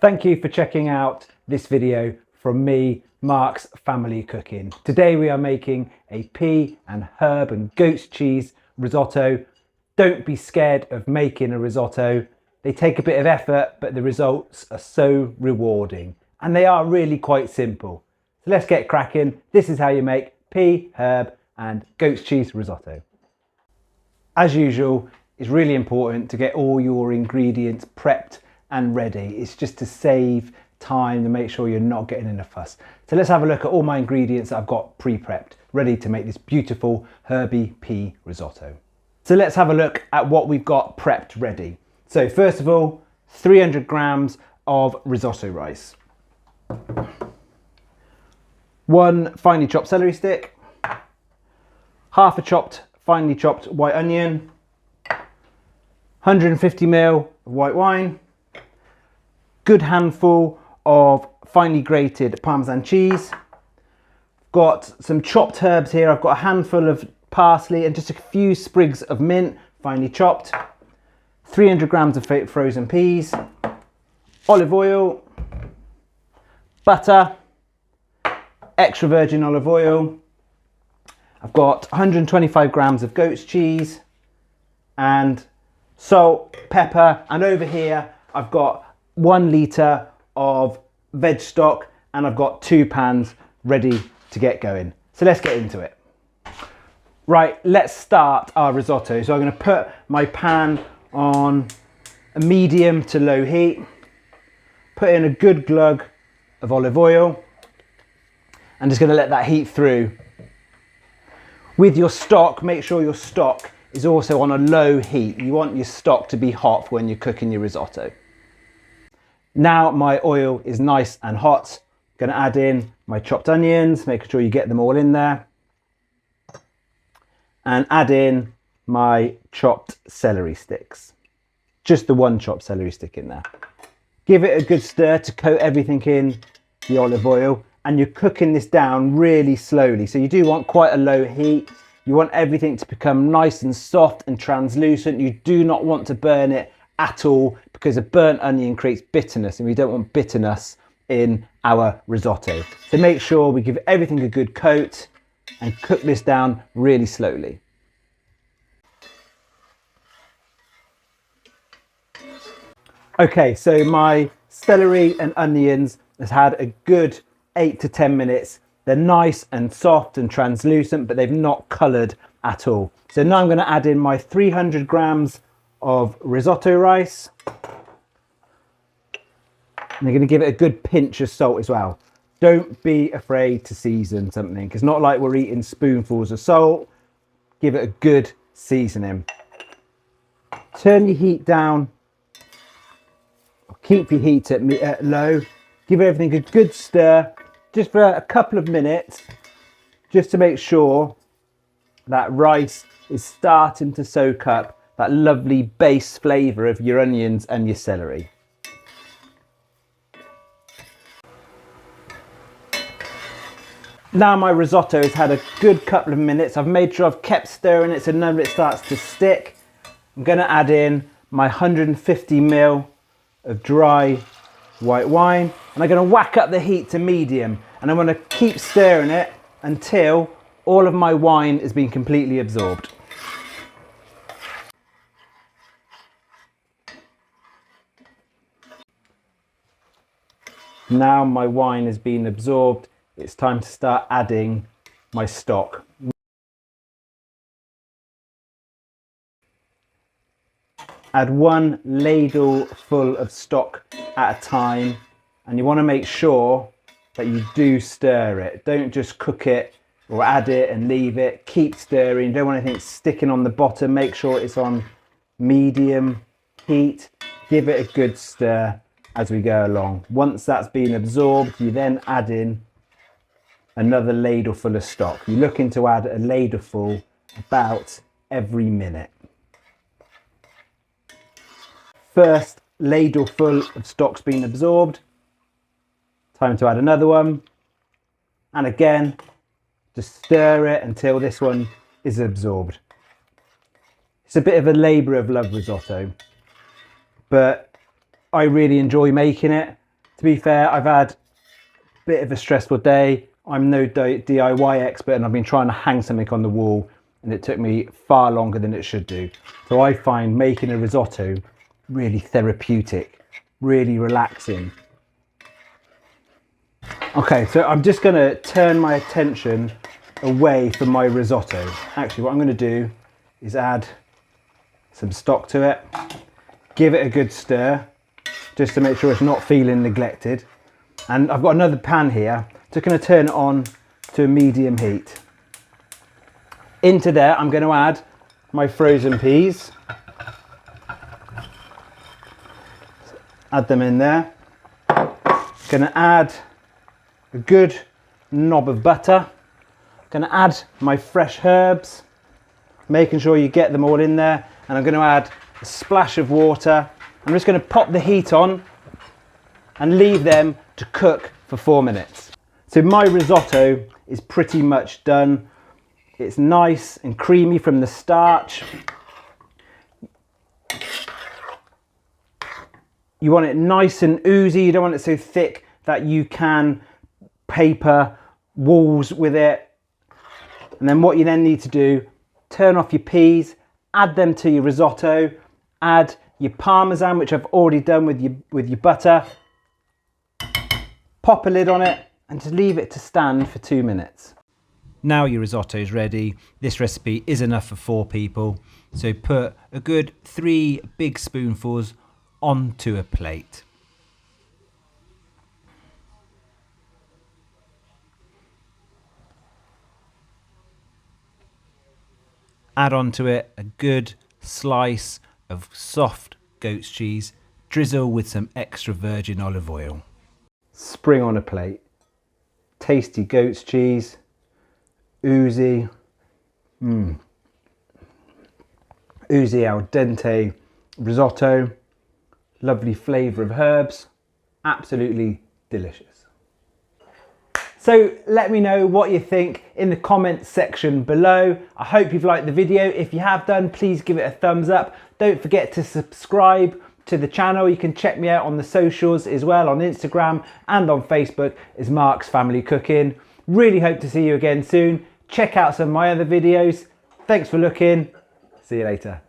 Thank you for checking out this video from me, Mark's Family Cooking. Today we are making a pea and herb and goat's cheese risotto. Don't be scared of making a risotto. They take a bit of effort, but the results are so rewarding. And they are really quite simple. So let's get cracking. This is how you make pea, herb and goat's cheese risotto. As usual, it's really important to get all your ingredients prepped and ready. It's just to save time to make sure you're not getting in a fuss. So let's have a look at all my ingredients that I've got pre-prepped, ready to make this beautiful herby pea risotto. So let's have a look at what we've got prepped ready. So first of all, 300 grams of risotto rice, 1 finely chopped celery stick, half a finely chopped white onion, 150 ml of white wine, good handful of finely grated parmesan cheese. Got some chopped herbs here. I've got a handful of parsley and just a few sprigs of mint, finely chopped. 300 grams of frozen peas, olive oil, butter, extra virgin olive oil. I've got 125 grams of goat's cheese and salt, pepper, and over here I've got 1 litre of veg stock and I've got 2 pans ready to get going. So let's get into it. Right, let's start our risotto. So I'm going to put my pan on a medium to low heat, put in a good glug of olive oil and just going to let that heat through. With your stock, make sure your stock is also on a low heat. You want your stock to be hot when you're cooking your risotto. Now my oil is nice and hot. I'm going to add in my chopped onions, making sure you get them all in there. And add in my chopped celery sticks. Just the 1 chopped celery stick in there. Give it a good stir to coat everything in the olive oil. And you're cooking this down really slowly. So you do want quite a low heat. You want everything to become nice and soft and translucent. You do not want to burn it at all because a burnt onion creates bitterness and we don't want bitterness in our risotto. So make sure we give everything a good coat and cook this down really slowly. Okay, so my celery and onions has had a good 8 to 10 minutes. They're nice and soft and translucent, but they've not coloured at all. So now I'm going to add in my 300 grams of risotto rice. And I'm going to give it a good pinch of salt as well. Don't be afraid to season something. It's not like we're eating spoonfuls of salt. Give it a good seasoning. Turn your heat down. Or keep your heat at low. Give everything a good stir just for a couple of minutes, just to make sure that rice is starting to soak up that lovely base flavour of your onions and your celery. Now my risotto has had a good couple of minutes. I've made sure I've kept stirring it so none of it starts to stick. I'm going to add in my 150 ml of dry white wine and I'm going to whack up the heat to medium and I'm going to keep stirring it until all of my wine has been completely absorbed. Now my wine has been absorbed, it's time to start adding my stock. Add 1 ladle full of stock at a time and you want to make sure that you do stir it. Don't just cook it or add it and leave it. Keep stirring. You don't want anything sticking on the bottom. Make sure it's on medium heat. Give it a good stir as we go along. Once that's been absorbed, you then add in another ladle full of stock. You're looking to add a ladle full about every minute. First ladle full of stock's been absorbed. Time to add another one. And again, just stir it until this one is absorbed. It's a bit of a labour of love risotto, but I really enjoy making it To be fair, I've had a bit of a stressful day. I'm no DIY expert, and I've been trying to hang something on the wall, and it took me far longer than it should do. So I find making a risotto really therapeutic, really relaxing. Okay, so I'm just going to turn my attention away from my risotto. Actually, what I'm going to do is add some stock to it, give it a good stir, just to make sure it's not feeling neglected. And I've got another pan here, just going to turn it on to a medium heat. Into there, I'm going to add my frozen peas. Add them in there. Going to add a good knob of butter. Going to add my fresh herbs, making sure you get them all in there. And I'm going to add a splash of water. I'm just going to pop the heat on and leave them to cook for 4 minutes. So my risotto is pretty much done. It's nice and creamy from the starch. You want it nice and oozy. You don't want it so thick that you can paper walls with it. And then what you then need to do, turn off your peas, add them to your risotto, add your parmesan, which I've already done with your butter. Pop a lid on it and just leave it to stand for 2 minutes. Now your risotto is ready. This recipe is enough for 4 people. So put a good 3 big spoonfuls onto a plate. Add onto it a good slice of soft goat's cheese, drizzle with some extra virgin olive oil. Spring on a plate. Tasty goat's cheese, oozy, oozy al dente risotto, lovely flavour of herbs, absolutely delicious. So let me know what you think in the comments section below. I hope you've liked the video. If you have done, please give it a thumbs up. Don't forget to subscribe to the channel. You can check me out on the socials as well, on Instagram and on Facebook as Mark's Family Cooking. Really hope to see you again soon. Check out some of my other videos. Thanks for looking. See you later.